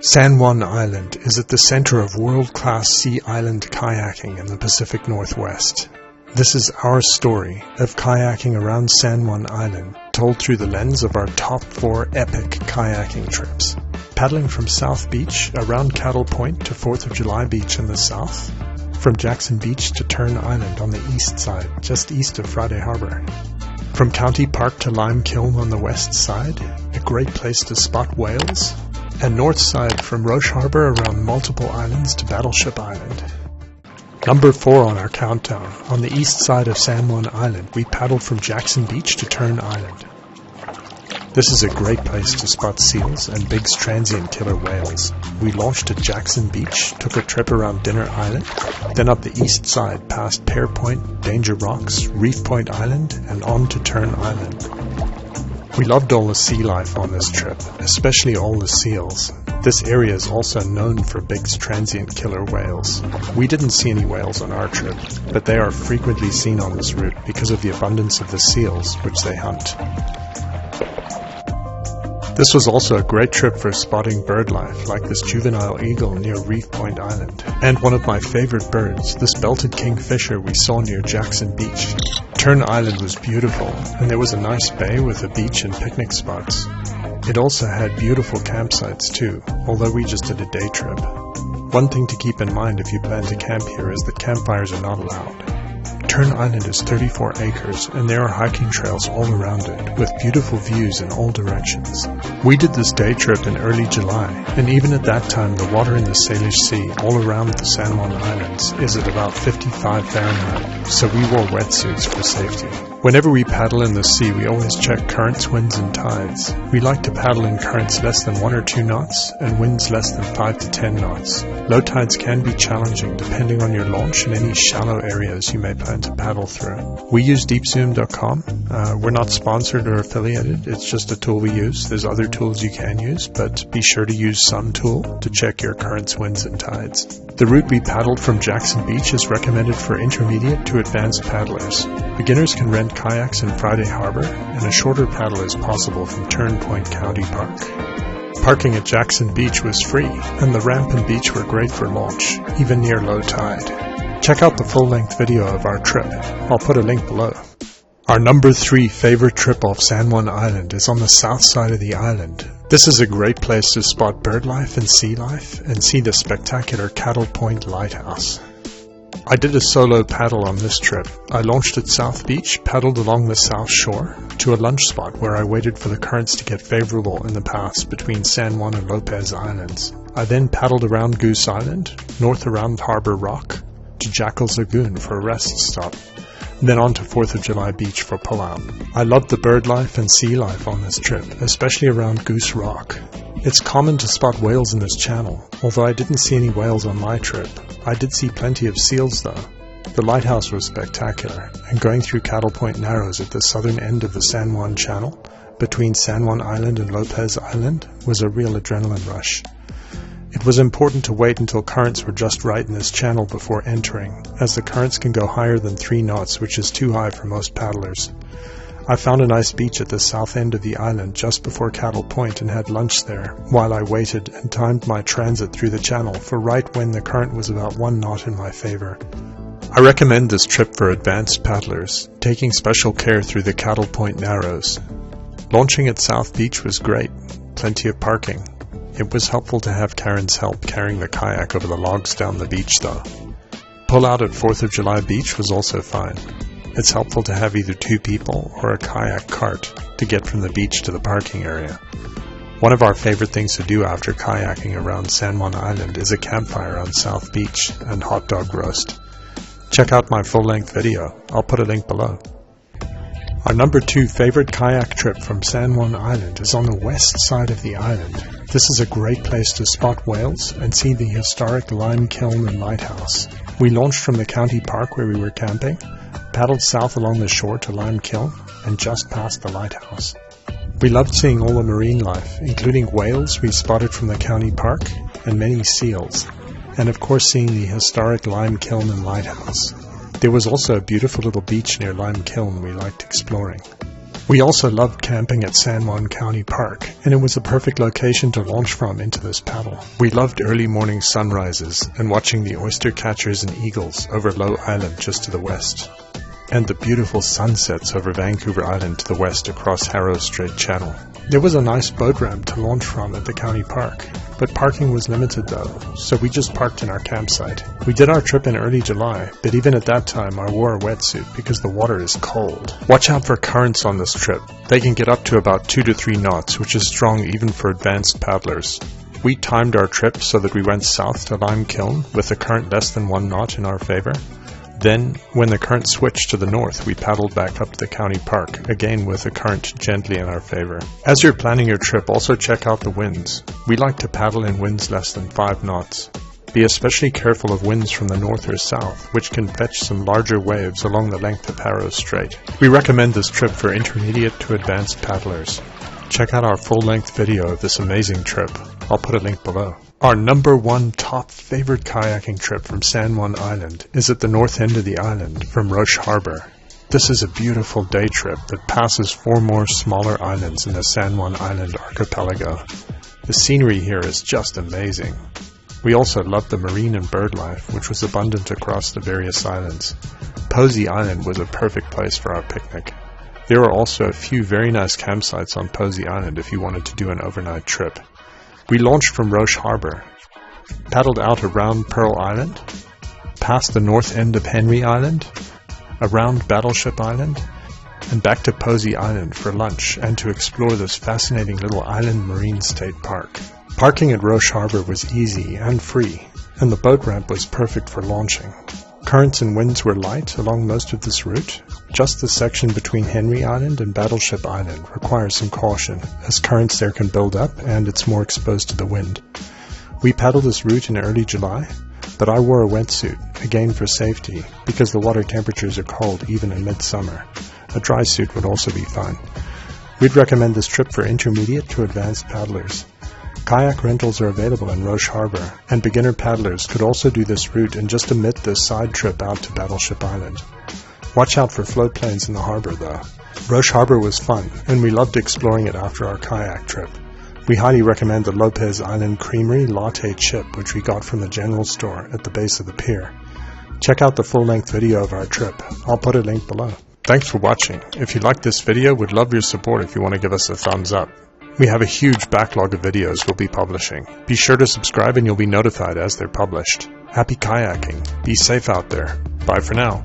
San Juan Island is at the center of world-class sea island kayaking in the Pacific Northwest. This is our story of kayaking around San Juan Island, told through the lens of our top 4 epic kayaking trips. Paddling from South Beach around Cattle Point to 4th of July Beach in the south, from Jackson Beach to Turn Island on the east side, just east of Friday Harbor. From County Park to Lime Kiln on the west side, a great place to spot whales, and north side from Roche Harbor around multiple islands to Battleship Island. Number 4 on our countdown, on the east side of San Juan Island, we paddled from Jackson Beach to Turn Island. This is a great place to spot seals and big transient killer whales. We launched at Jackson Beach, took a trip around Dinner Island, then up the east side past Pear Point, Danger Rocks, Reef Point Island, and on to Turn Island. We loved all the sea life on this trip, especially all the seals. This area is also known for big transient killer whales. We didn't see any whales on our trip, but they are frequently seen on this route because of the abundance of the seals which they hunt. This was also a great trip for spotting bird life, like this juvenile eagle near Reef Point Island, and one of my favorite birds, this belted kingfisher we saw near Jackson Beach. Turn Island was beautiful, and there was a nice bay with a beach and picnic spots. It also had beautiful campsites too, although we just did a day trip. One thing to keep in mind if you plan to camp here is that campfires are not allowed. Turn Island is 34 acres, and there are hiking trails all around it, with beautiful views in all directions. We did this day trip in early July, and even at that time the water in the Salish Sea all around the San Juan Islands is at about 55 Fahrenheit, so we wore wetsuits for safety. Whenever we paddle in the sea, we always check currents, winds, and tides. We like to paddle in currents less than 1 or 2 knots, and winds less than 5 to 10 knots. Low tides can be challenging depending on your launch and any shallow areas you may plan to paddle through. We use deepzoom.com. We're not sponsored or affiliated, it's just a tool we use. There's other tools you can use, but be sure to use some tool to check your currents, winds, and tides. The route we paddled from Jackson Beach is recommended for intermediate to advanced paddlers. Beginners can rent kayaks in Friday Harbor, and a shorter paddle is possible from Turn Point County Park. Parking at Jackson Beach was free, and the ramp and beach were great for launch, even near low tide. Check out the full-length video of our trip. I'll put a link below. Our number 3 favorite trip off San Juan Island is on the south side of the island. This is a great place to spot bird life and sea life, and see the spectacular Cattle Point Lighthouse. I did a solo paddle on this trip. I launched at South Beach, paddled along the south shore, to a lunch spot where I waited for the currents to get favorable in the paths between San Juan and Lopez Islands. I then paddled around Goose Island, north around Harbor Rock, to Jackal's Lagoon for a rest stop, then on to 4th of July Beach for pull-out. I loved the bird life and sea life on this trip, especially around Goose Rock. It's common to spot whales in this channel, although I didn't see any whales on my trip. I did see plenty of seals though. The lighthouse was spectacular, and going through Cattle Point Narrows at the southern end of the San Juan Channel, between San Juan Island and Lopez Island, was a real adrenaline rush. It was important to wait until currents were just right in this channel before entering, as the currents can go higher than 3 knots, which is too high for most paddlers. I found a nice beach at the south end of the island just before Cattle Point and had lunch there, while I waited and timed my transit through the channel for right when the current was about 1 knot in my favor. I recommend this trip for advanced paddlers, taking special care through the Cattle Point Narrows. Launching at South Beach was great, plenty of parking. It was helpful to have Karen's help carrying the kayak over the logs down the beach though. Pull out at 4th of July Beach was also fine. It's helpful to have either 2 people or a kayak cart to get from the beach to the parking area. One of our favorite things to do after kayaking around San Juan Island is a campfire on South Beach and hot dog roast. Check out my full-length video. I'll put a link below. Our number 2 favorite kayak trip from San Juan Island is on the west side of the island. This is a great place to spot whales and see the historic Lime Kiln and Lighthouse. We launched from the county park where we were camping, paddled south along the shore to Lime Kiln, and just past the lighthouse. We loved seeing all the marine life, including whales we spotted from the county park, and many seals, and of course seeing the historic Lime Kiln and Lighthouse. There was also a beautiful little beach near Lime Kiln we liked exploring. We also loved camping at San Juan County Park, and it was a perfect location to launch from into this paddle. We loved early morning sunrises and watching the oyster catchers and eagles over Low Island just to the west, and the beautiful sunsets over Vancouver Island to the west across Harrow Strait Channel. There was a nice boat ramp to launch from at the county park, but parking was limited though, so we just parked in our campsite. We did our trip in early July, but even at that time I wore a wetsuit because the water is cold. Watch out for currents on this trip. They can get up to about 2 to 3 knots, which is strong even for advanced paddlers. We timed our trip so that we went south to Lime Kiln with a current less than 1 knot in our favor. Then, when the current switched to the north, we paddled back up to the county park, again with the current gently in our favor. As you're planning your trip, also check out the winds. We like to paddle in winds less than 5 knots. Be especially careful of winds from the north or south, which can fetch some larger waves along the length of Harrow Strait. We recommend this trip for intermediate to advanced paddlers. Check out our full-length video of this amazing trip. I'll put a link below. Our number 1 top favorite kayaking trip from San Juan Island is at the north end of the island from Roche Harbor. This is a beautiful day trip that passes 4 more smaller islands in the San Juan Island archipelago. The scenery here is just amazing. We also loved the marine and bird life, which was abundant across the various islands. Posey Island was a perfect place for our picnic. There are also a few very nice campsites on Posey Island if you wanted to do an overnight trip. We launched from Roche Harbor, paddled out around Pearl Island, past the north end of Henry Island, around Battleship Island, and back to Posey Island for lunch and to explore this fascinating little island marine state park. Parking at Roche Harbor was easy and free, and the boat ramp was perfect for launching. Currents and winds were light along most of this route. Just the section between Henry Island and Battleship Island requires some caution, as currents there can build up and it's more exposed to the wind. We paddled this route in early July, but I wore a wetsuit, again for safety, because the water temperatures are cold even in midsummer. A dry suit would also be fine. We'd recommend this trip for intermediate to advanced paddlers. Kayak rentals are available in Roche Harbor, and beginner paddlers could also do this route and just omit the side trip out to Battleship Island. Watch out for float planes in the harbor though. Roche Harbor was fun, and we loved exploring it after our kayak trip. We highly recommend the Lopez Island Creamery Latte Chip, which we got from the general store at the base of the pier. Check out the full-length video of our trip. I'll put a link below. Thanks for watching. If you liked this video, we'd love your support if you want to give us a thumbs up. We have a huge backlog of videos we'll be publishing. Be sure to subscribe and you'll be notified as they're published. Happy kayaking. Be safe out there. Bye for now.